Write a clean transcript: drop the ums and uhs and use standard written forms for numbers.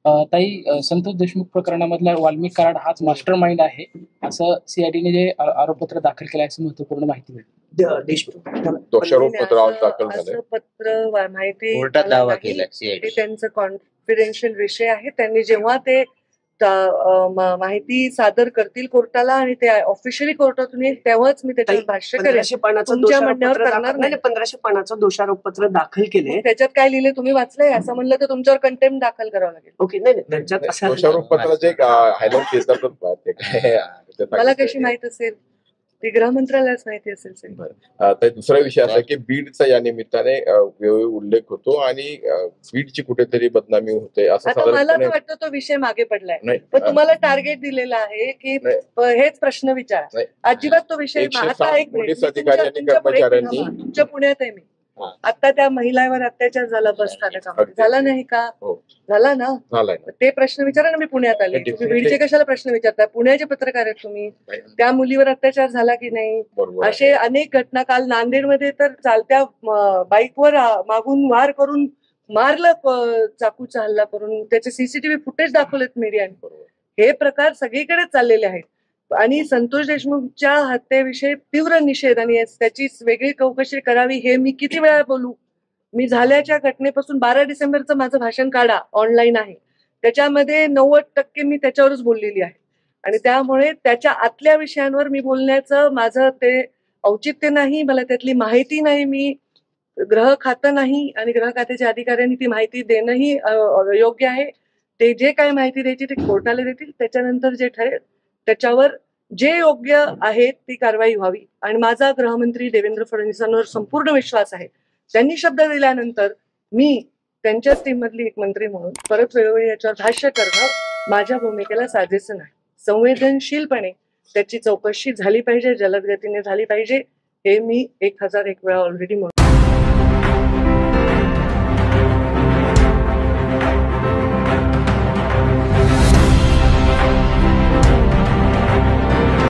ताई, संतोष देशमुख प्रकरणामधला वाल्मिक कराड हाच master mind आहे, असं सीआयडीने जे आरोपपत्र दाखल केलं आहे, असं महत्वपूर्ण माहिती मिळाली. देशमुख दोषारोप पत्र आज दाखल झालंय. असं पत्र माहिती कोर्टात मला दावा नाही. केलाय ते सीआयडी. त्यांचं कॉन्फिडेन्शियल विषय आहे. त्यांनी जेव्हा ते माहिती सादर करतील कोर्टाला आणि ते ऑफिशियली कोर्टातून येईल तेव्हाच मी त्याच्यावर भाष्य करेन. 1500 पानाचं तुमच्या दोषारोप म्हणण्यावर पत्र करणार नाही. 1500 पानाचं दोषारोप पत्र दाखल केले. त्याच्यात काय लिहिले तुम्ही वाचलंय? असं म्हणलं तर तुमच्यावर कंटेम्प्ट दाखल करावं लागेल. ओके, नाही त्याच्यात असं दोषारोप पत्राचे हायलाइट केलं ते काय मला कशी माहित असेल? ती गृहमंत्रालयास माहिती असेल सगळी. तर दुसरा विषय असा की बीडचा या निमित्ताने वेळोवेळी उल्लेख होतो आणि बीडची कुठेतरी बदनामी होते असं आता मला तर साधारणपणे वाटतं तो विषय मागे पडलाय. नाही. पण तुम्हाला टार्गेट दिलेलं आहे की हेच प्रश्न विचारा. नाही. अजिबात तो विषय 107 आता एक मिनिट, पोलीस मी अधिकारी आणि तुमच्या पुढे कर्मचाऱ्यांनी तुमच्या पुण्यात आहे मी. हा. आता त्या महिलांवर अत्याचार झाला बस स्थानकामध्ये. अगदी. झाला नाही का? हो. झाला ना. झालाय ना. ते प्रश्न विचारा ना. मी पुण्यात आले. तुम्ही Definitely. बीडचे कशाला प्रश्न विचारता? पुण्याचे पत्रकार आहेत तुम्ही. त्या मुलीवर अत्याचार झाला की नाही? बरोबर आहे. असे अनेक घटना. काल नांदेडमध्ये तर चालत्या बाईकवर मागून वार करून मारलं, चाकूचा हल्ला करून. त्याचे सीसीटीव्ही फुटेज दाखवलेत मीडियाने. बरोबर. हे प्रकार सगळीकडे चाललेले आहेत. आणि संतोष देशमुखच्या हत्येविषयी तीव्र निषेध आणि त्याची वेगळी चौकशी करावी हे मी किती वेळा बोलू. मी झाल्याच्या घटनेपासून 12 डिसेंबरचं माझं भाषण काढा, ऑनलाईन आहे. त्याच्यामध्ये 90% मी त्याच्यावरच बोललेली आहे. आणि त्यामुळे त्याच्या आतल्या विषयांवर मी बोलण्याचं माझं ते औचित्य नाही. मला त्यातली माहिती नाही. मी गृह खातं नाही आणि गृह खात्याच्या अधिकाऱ्यांनी ती माहिती देणंही योग्य आहे. ते जे काय माहिती द्यायची ते कोर्टाला देतील. त्याच्यानंतर जे ठरेल त्याच्यावर जे योग्य आहे ती कारवाई व्हावी. आणि माझा गृहमंत्री देवेंद्र फडणवीसांवर संपूर्ण विश्वास आहे. त्यांनी शब्द दिल्यानंतर मी त्यांच्याच टीम मधली एक मंत्री म्हणून परत वेळोवेळी याच्यावर भाष्य करणं माझ्या भूमिकेला साजेसं नाही. संवेदनशीलपणे त्याची चौकशी झाली पाहिजे, जलद गतीने झाली पाहिजे, हे मी 1001 वेळा ऑलरेडी